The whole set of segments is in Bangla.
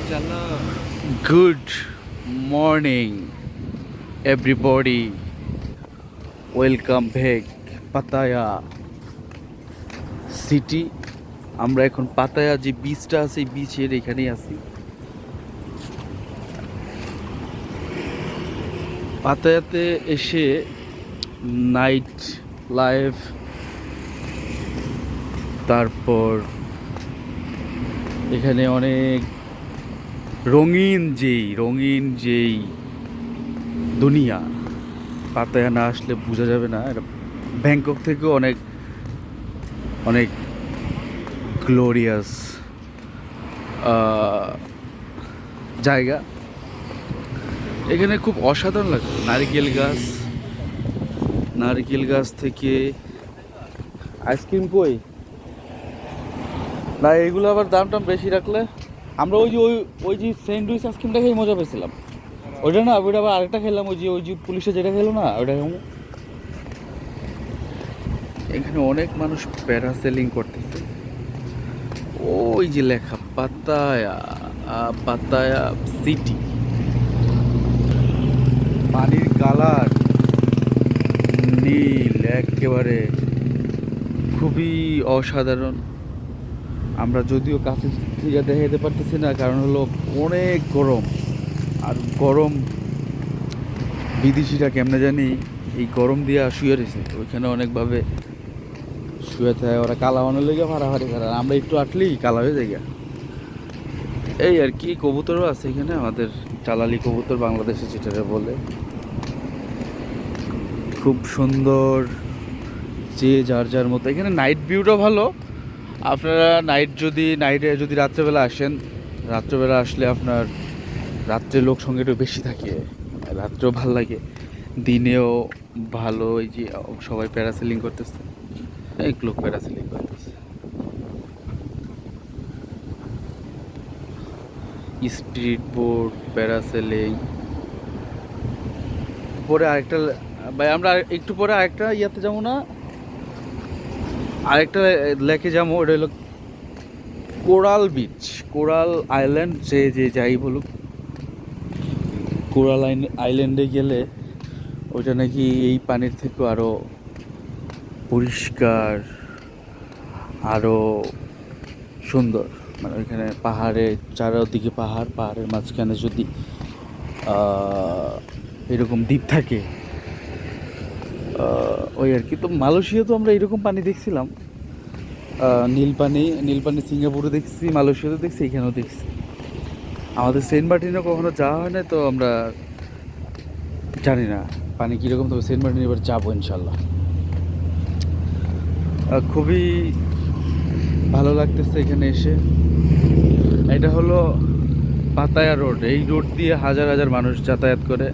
Good morning, everybody. Welcome back, Pattaya city. আমরা এখন পাতায়া যে বিচটা আছে এই বিচের এখানেই আছি। পাতায়াতে এসে নাইট লাইফ, তারপর এখানে অনেক রঙিন যেই দুনিয়া, পাতায়া না আসলে বোঝা যাবে না। এটা ব্যাংকক থেকেও অনেক অনেক গ্লোরিয়াস জায়গা। এখানে খুব অসাধারণ লাগে। নারকেল গাছ থেকে আইসক্রিম কই না, এগুলো আবার দাম টাম বেশি রাখলে। আমরা ওই যে স্যান্ডউইচ আইসক্রিমটা খেয়ে মজা পেয়েছিলাম, ওইটা না, ওইটা আবার আরেকটা খেলাম, ওই যে পুলিশে যেটা খেলো না ওইটা। এখানে অনেক মানুষ প্যারাসেলিং করতেছে। ওই যে লেখা পাতায়া সিটি। পানির কালার নীল একেবারে, খুবই অসাধারণ। আমরা যদিও কাছে থেকে দেখাতে পারতেছি না, কারণ হলো অনেক গরম। আর গরম বিদেশিরা কেমনে জানি এই গরম দিয়ে শুয়ে রয়েছে ওইখানে, অনেকভাবে শুয়ে থাকে ওরা। কালা বানার লেগে ফাড়াফাড়ি করে, আমরা একটু আটলেই কালা হয়ে যায়। এই আর কি, কবুতরও আছে এখানে, আমাদের চালালি কবুতর বাংলাদেশে যেটা বলে। খুব সুন্দর, যে যার মতো। এখানে নাইট ভিউটা ভালো। আপনারা নাইটে যদি রাত্রেবেলা আসেন, রাত্রেবেলা আসলে আপনার রাত্রে লোক সঙ্গে একটু বেশি থাকে, রাত্রেও ভালো লাগে, দিনেও ভালো। এই যে সবাই প্যারাসেলিং করতেছে, এক লোক প্যারাসেলিং করতেছে। Speed boat, parasailing. পরে আরেকটা ভাই, আমরা একটু পরে আরেকটা ইয়াতে যাবো না, আরেকটা লেকে যাবো। ওটা হলো কোরাল বিচ, কোরাল আইল্যান্ড। যে যাই বলুক, কোরাল আইল্যান্ডে গেলে ওইটা নাকি এই পানির থেকেও আরও পরিষ্কার, আরও সুন্দর। মানে ওইখানে পাহাড়ের চারদিকে পাহাড়ের মাঝখানে যদি এরকম দ্বীপ থাকে, ওই আর কি। তো মালয়েশিয়া তো আমরা এরকম পানি দেখছিলাম, নীল পানি সিঙ্গাপুরে দেখছি, মালয়েশিয়াতে দেখছি, এখানেও দেখছি। আমাদের সেন্ট মার্টিনও কখনো যাওয়া হয় না, তো আমরা জানি না পানি কীরকম। তবে সেন্ট মার্টিন এবার যাবো ইনশাল্লাহ। খুবই ভালো লাগতেছে এখানে এসে। এটা হলো পাতায়া রোড। এই রোড দিয়ে হাজার হাজার মানুষ যাতায়াত করে।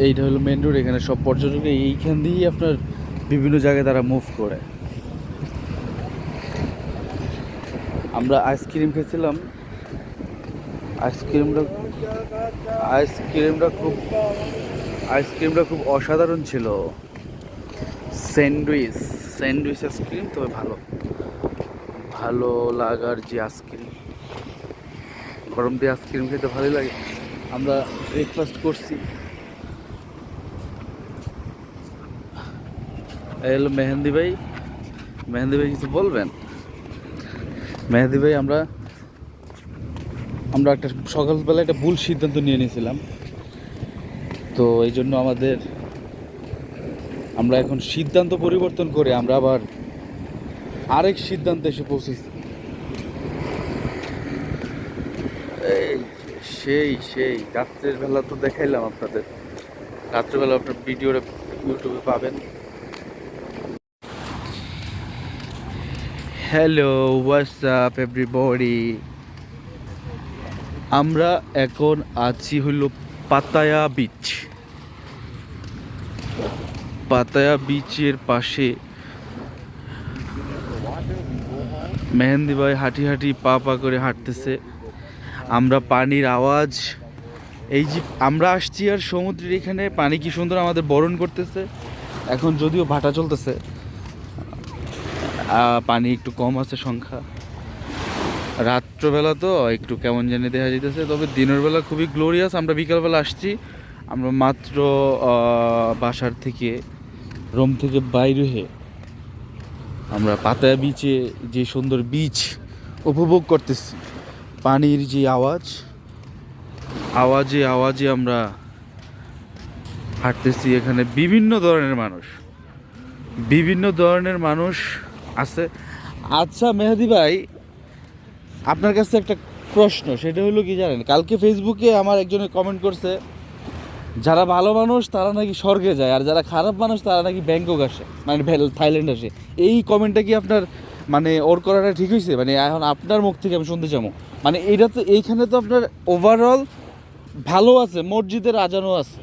এইটা হলো মেন রোড। এখানে সব পর্যটক এইখান দিয়েই আপনার বিভিন্ন জায়গায় তারা মুভ করে। আমরা আইসক্রিম খেয়েছিলাম। আইসক্রিমটা খুব অসাধারণ ছিল। স্যান্ডউইচ আইসক্রিম, তবে ভালো লাগার যে আইসক্রিম, গরম দিয়ে আইসক্রিম খেতে ভালোই লাগে। আমরা ব্রেকফাস্ট করছি। এই হলো মেহেন্দি ভাই কিছু বলবেন? মেহেন্দি ভাই, আমরা একটা সকালবেলা একটা ভুল সিদ্ধান্ত নিয়ে নিয়েছিলাম, তো এই জন্য আমরা এখন সিদ্ধান্ত পরিবর্তন করে আমরা আবার আরেক সিদ্ধান্তে এসে পৌঁছেছি। সেই রাত্রের বেলা তো দেখাইলাম আপনাদের, রাত্রেবেলা আপনার ভিডিওটা ইউটিউবে পাবেন। Hello, what's up everybody. আমরা এখন আছি হলো পাতায়া বিচের পাশে। মেহেন্দি ভাই হাঁটি পা করে হাঁটতেছে। আমরা পানির আওয়াজ, এই যে আমরা আসছি আর সমুদ্রের এখানে পানি কি সুন্দর আমাদের বরণ করতেছে। এখন যদিও ভাটা চলতেছে, পানি একটু কম আছে সংখ্যা। রাত্রবেলা তো একটু কেমন জানি দেখা যাইতেছে, তবে দিনের বেলা খুবই গ্লোরিয়াস। আমরা বিকালবেলা আসছি, আমরা মাত্র বাসার থেকে রুম থেকে বাইরে হয়ে আমরা পাতায়া বিচে যে সুন্দর বিচ উপভোগ করতেছি। পানির যে আওয়াজে আওয়াজে আমরা হাঁটতেছি। এখানে বিভিন্ন ধরনের মানুষ আছে। আচ্ছা মেহেদি ভাই, আপনার কাছে একটা প্রশ্ন, সেটা হলো কি জানেন, কালকে ফেসবুকে আমার একজনে কমেন্ট করছে যারা ভালো মানুষ তারা নাকি স্বর্গে যায়, আর যারা খারাপ মানুষ তারা নাকি ব্যাংকক আসে, মানে থাইল্যান্ড আসে। এই কমেন্টটা কি আপনার মানে ওর করাটা ঠিক হয়েছে? মানে এখন আপনার মুখ থেকে আমি শুনতে চাবো, মানে এটা তো এইখানে তো আপনার ওভারঅল ভালো আছে, মসজিদের আজানও আছে।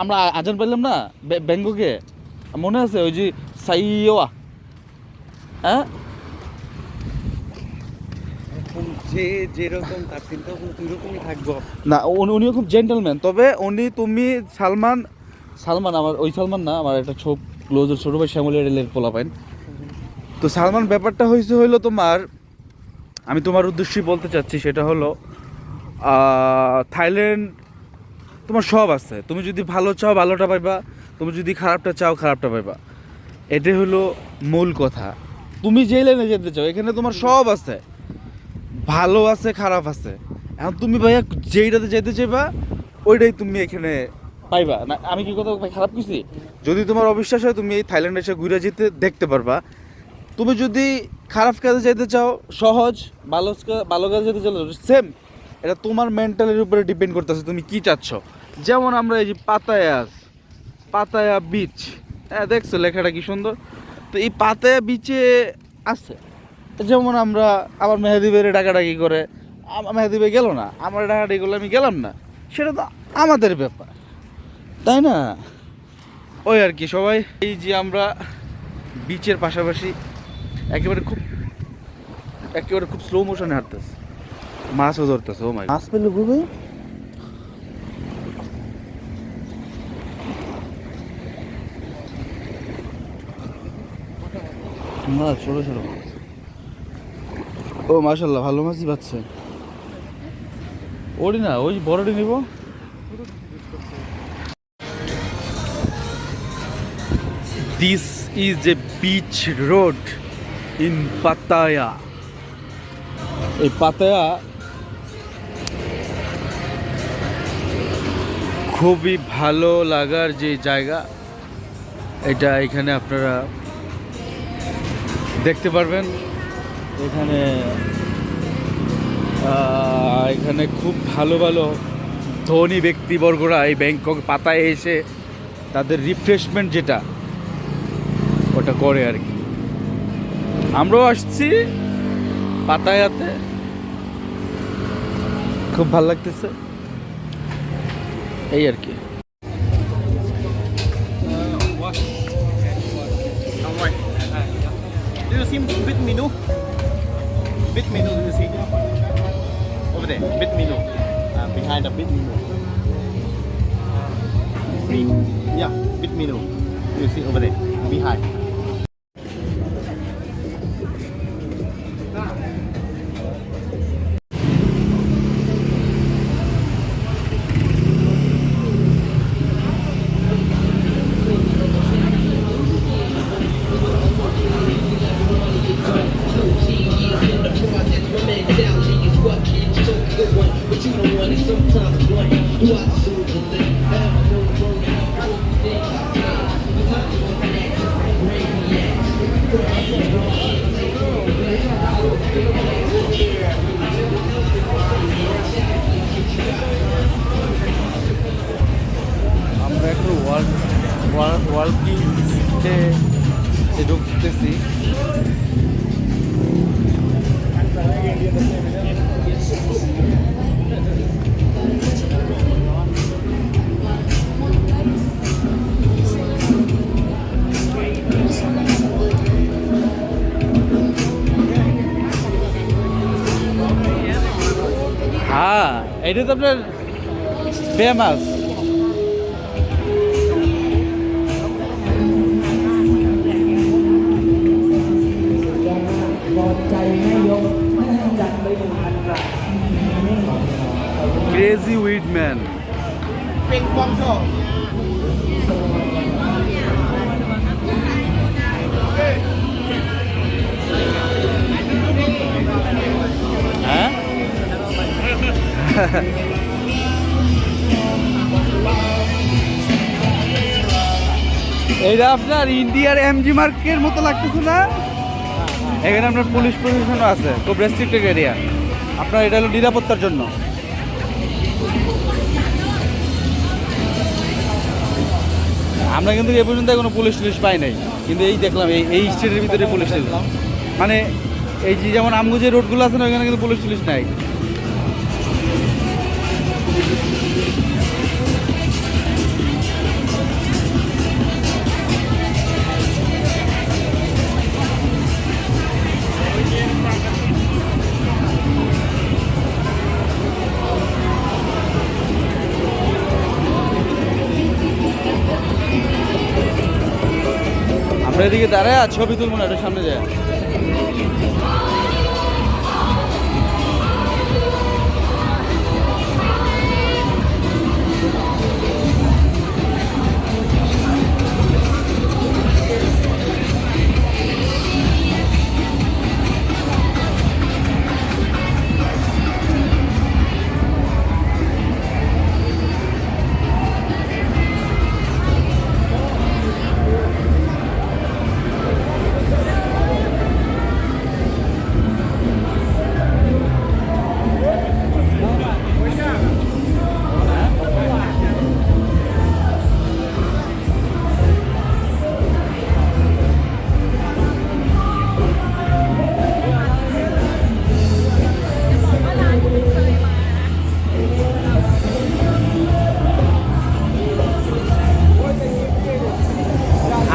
আমরা আজান পাইলাম না ব্যাংককে, মনে আছে ওই যে সাইওয়া, হ্যাঁ, যে যেরকম তার চিন্তা ভাবনা ওইরকমই থাকবো না উনিও খুব জেন্টলম্যান। তবে তুমি সালমান আমার ওই সালমান না, আমার একটা ক্লোজ ছোটো ভাই শ্যামলের রেলের পোলাপাইন। তো সালমান, ব্যাপারটা হইলো তোমার, আমি তোমার উদ্দেশ্যেই বলতে চাচ্ছি, সেটা হলো থাইল্যান্ড তোমার সব আছে। তুমি যদি ভালো চাও ভালোটা পাইবা, তুমি যদি খারাপটা চাও খারাপটা পাইবা। এটাই হলো মূল কথা। তুমি যেই লাইনে যেতে চাও এখানে তোমার সব আছে, ভালো আছে খারাপ আছে। এখন তুমি ভাইয়া যেইটাতে যেতে চাইবা ওইটাই তুমি এখানে পাইবা না। আমি কি কথা খারাপ কিছু? যদি তোমার অবিশ্বাস হয় তুমি এই থাইল্যান্ডে এসে ঘুরে যেতে দেখতে পারবা। তুমি যদি খারাপ কাজে যেতে চাও সহজ, ভালো কাজে যেতে চাও সেম। এটা তোমার মেন্টালের উপরে ডিপেন্ড করতেছে তুমি কি চাচ্ছ। যেমন আমরা এই যে পাতায়া বিচ, হ্যাঁ দেখছো লেখাটা কি সুন্দর। তো এই পাতায়া বিচে আছে, যেমন আমরা আমার মেহেদি ভাইয়ের ডাকাডাকি করে, মেহেদি ভাই গেল না, আমার ডাকাডাকি করলে আমি গেলাম না, সেটা তো আমাদের ব্যাপার, তাই না? ওই আর কি। সবাই এই যে আমরা বিচের পাশাপাশি একেবারে খুব স্লো মোশনে হাঁটতেছে, মাছও ধরতেছে। ও মাই, মাছ পেলো ঘুরবে মাছ, ছোট ছোট মাছ। ও মাশাল্লাহ, ভালো মাছই পাচ্ছে। ওরি না, ওই বড়টি নিব। This is a beach road in Pattaya. এই পাতায়া খুবই ভালো লাগার যে জায়গা, এটা এখানে আপনারা দেখতে পারবেন। এখানে খুব ভালো ভালো ধনী ব্যক্তিবর্গরা এই ব্যাংকক পাতায় এসে তাদের রিফ্রেশমেন্ট যেটা ওটা করে আর কি। আমরাও আসছি পাতায়াতে, খুব ভালো লাগতেছে এই আর কি। Do you see bit menu? Bit menu, do you see? Over there, bit menu. Behind the bit menu. See? Yeah, bit menu. Do you see over there? Behind. আমরা একটু ওয়ার্কিংতে ঢুকতেছি। হ্যাঁ, এটা তো আপনার ফেমাস।ใจไม่ยกจัดไป crazy weed man. Ping pong show. হ্যাঁ এটা আপনার ইন্ডিয়ার এমজি মার্কের মতো লাগতেছে না? এখানে আপনার পুলিশ প্রশাসনও আছে, খুব রেস্ট্রিক্টেড এরিয়া। আপনার এটা হলো নিরাপত্তার জন্য। আমরা কিন্তু এ পর্যন্ত কোনো পুলিশ টুলিশ পাই নাই, কিন্তু এই দেখলাম এই স্টেটের ভিতরে পুলিশ দেখলাম। মানে এই যে যেমন আমগো যে রোডগুলো আছে না, ওইখানে কিন্তু পুলিশ টুলিশ নাই। আমরা এদিকে দাঁড়ায় ছবি তুলবো না, এটা সামনে যায়।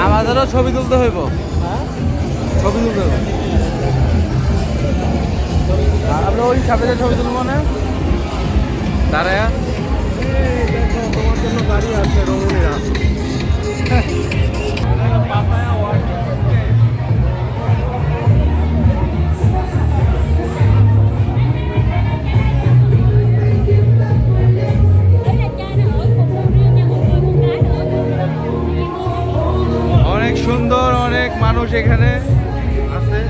আমাদেরও ছবি তুলতে হইব, ছবি তুলতে হইব। আমরা ওই সামনে ছবি তুলবো না দাঁড়ায়। তোমার জন্য গাড়ি আছে রমণীরা। অনেক সুন্দর, অনেক মানুষ এখানে আছে।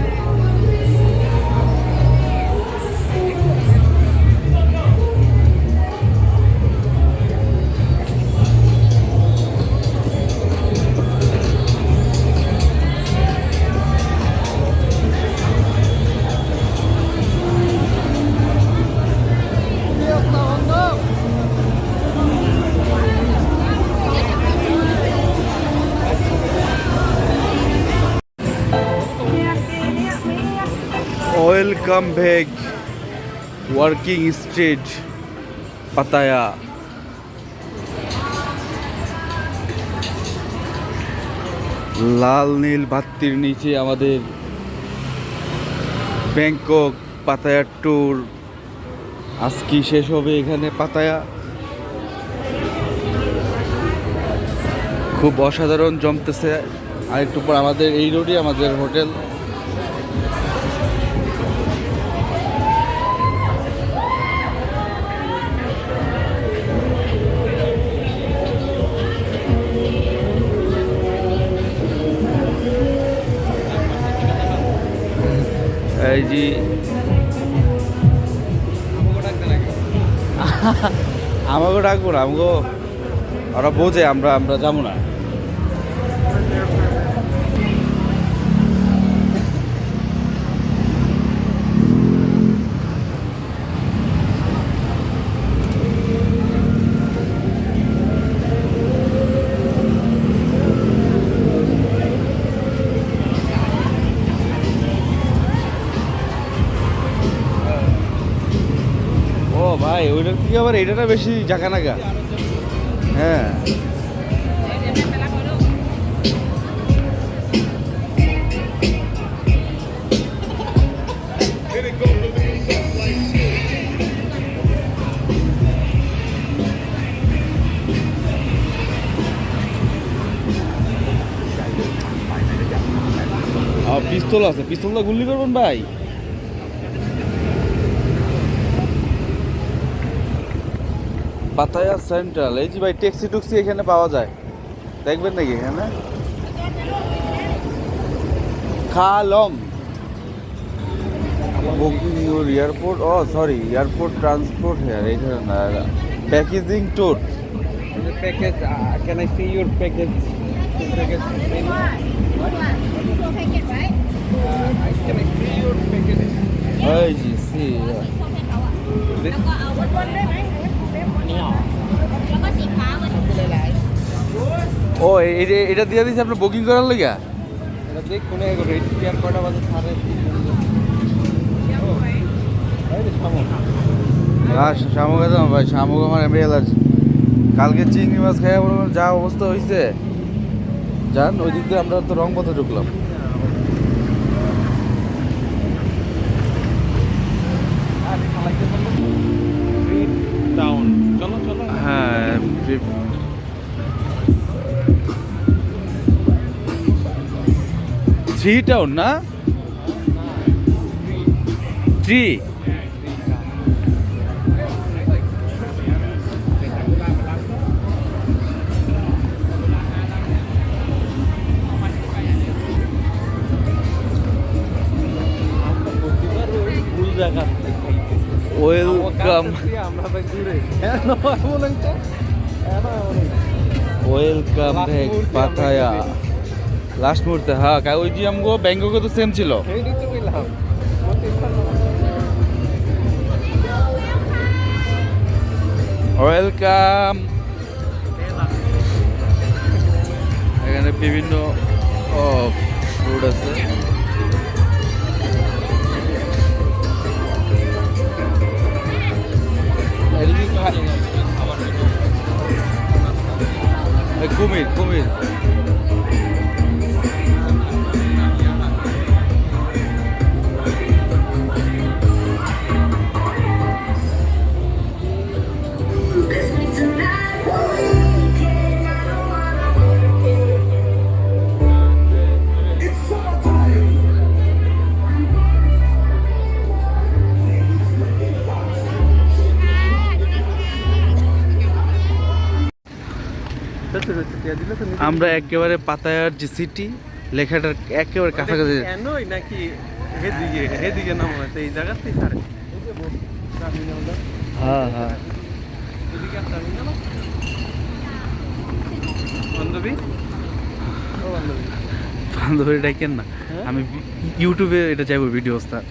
ওয়েলকাম ব্যাক ওয়ার্কিং স্ট্রিট পাতায়া। লাল নীল বাত্তির নিচে আমাদের ব্যাংকক পাতায়া ট্যুর আজকে শেষ হবে এখানে পাতায়া। খুব অসাধারণ জমতেছে। আর একটু পর আমাদের এই রোডই আমাদের হোটেল। এই যে আমাকে ডাকবো না, আমাকে ওরা বোঝে আমরা যাবো না। ও ভাই, ওইটার থেকে আবার এইটা বেশি জায়গা নাগা। হ্যাঁ পিস্তল আছে, পিস্তলটা গুলি করবেন ভাই? পাতায়া সেন্ট্রাল, এই যে ভাই ট্যাক্সি টুক্সি এখানে পাওয়া যায়, দেখবেন নাকি এখানে? খালং booking your airport, oh sorry, airport transport here, এখানে না, packaging tour. Package, can I see your package? Package menu? Can I see your package? এই জি সি, This ও এটা দিয়ে দিয়েছে আপনি বুকিং করার লিগা? এটা দেখ কোনে রেড কেয়ার কটা বাজে সাড়ে শামুক আছে ভাই, শামুক আমার এমনি অ্যালার্জি। কালকে চিংড়ি মাছ খাইয়া বলবো যা অবস্থা হয়েছে, যান ওই দিক দিয়ে আমরা তো রং পথে ঢুকলাম। টাউন, চলো চলো। হ্যাঁ, থ্রি টাউন না, থ্রি। ভুল জায়গা ওয়েলকাম, আমরা ভাই দূরে বলেন তো, ওয়েলকাম ব্যাক পাতায়া। লাস্ট মুহূর্তে, হ্যাঁ ওই যে আমগো ব্যাংককে তো সেম ছিল। এইটাই তো বললাম। ওয়েলকাম। এখানে বিভিন্ন ফুড আছে। কুমির কুমির, আমরা একেবারে পাতায়ার যে সিটি লেখাটার একেবারে কাছাকাছি। কেনই নাকি এদিকে এদিকে না মনে হয় এই জায়গাতেই ছাড়ে। হ্যাঁ হ্যাঁ, এদিকে টার্মিনাল বান্ধবী, ও বান্ধবী বান্ধবী ডাকেন না, আমি ইউটিউবে এটা চাইবো ভিডিও ওস্তাদ।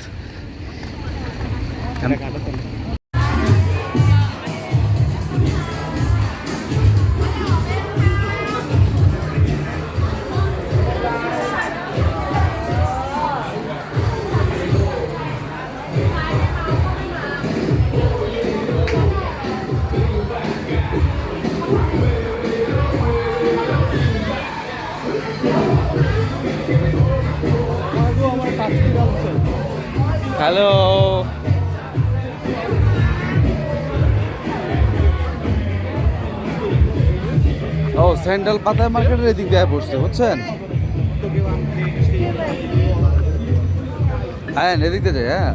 হ্যালো, ও সেন্ট্রাল পাতায়া মার্কেটের এদিক দিয়ে পড়ছে, বুঝছেন? হ্যাঁ এদিক দিয়ে যাই, হ্যাঁ।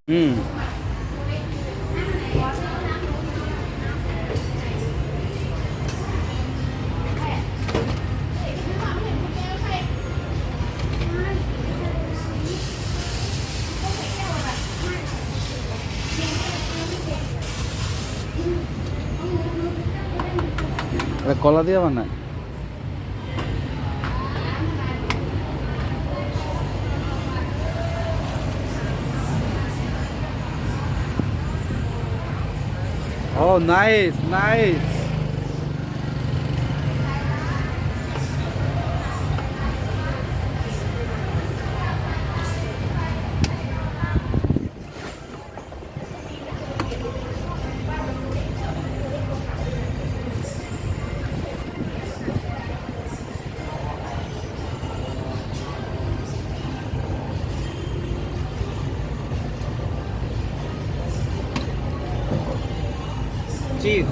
হুম, কলা দিয়ে বানায়। Oh, nice, nice. চিজ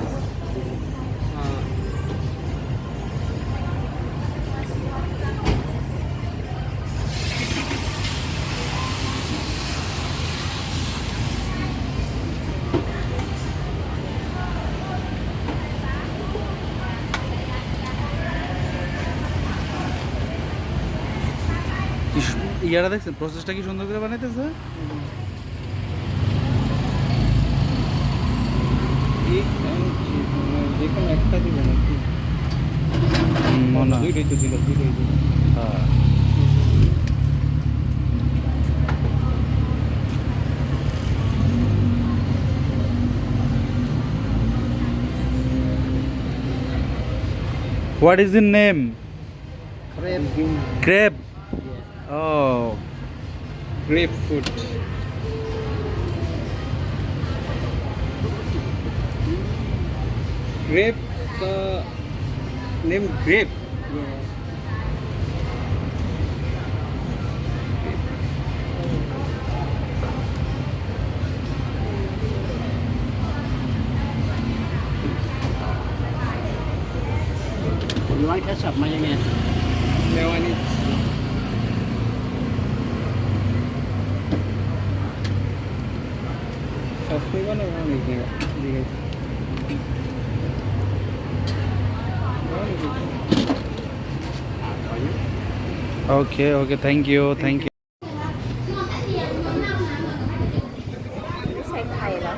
ইয়ারা দেখছেন প্রসেসটা কি সুন্দর করে বানাইতেছে। যে কোনো একটা দিবে নাকি? মনে হয়। দুইটাই তো দিল, দুইটাই দিল। হ্যাঁ। What is the name? Crepe. Oh, Grapefruit. Grape, the name grape. You want ketchup, mayonnaise? No, I need. সবসময় বানাবো আমি দিকে okay, okay. Thank you, thank you. ใส่ไข่แล้ว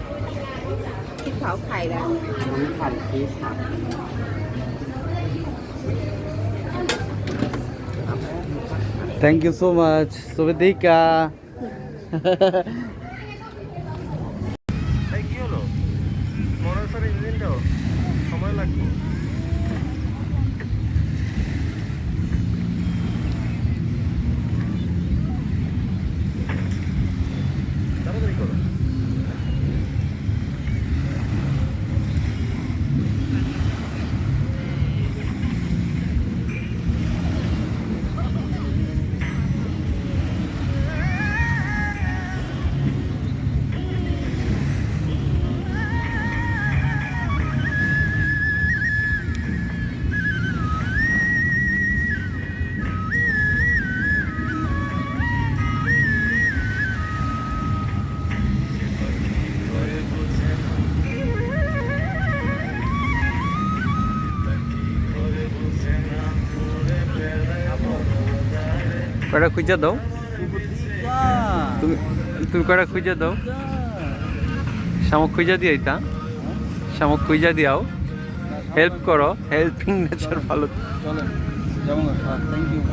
พริกเผาไข่แล้ว น้ำปั่นชีสครับ Thank you so much. Suvedika. কি হলো মরাসার ইঞ্জিনটাও সময় লাগবে। তাড়াতাড়ি করো। কয়টা খুঁজে দাও, তুমি তুমি কয়টা খুঁজে দাও। শামুক খুঁজে দিয়ে তা শামুক খুঁজে দিয়াও, হেল্প করো, হেল্পিং নেচার ভালো। চলেন যাবো না। Thank you.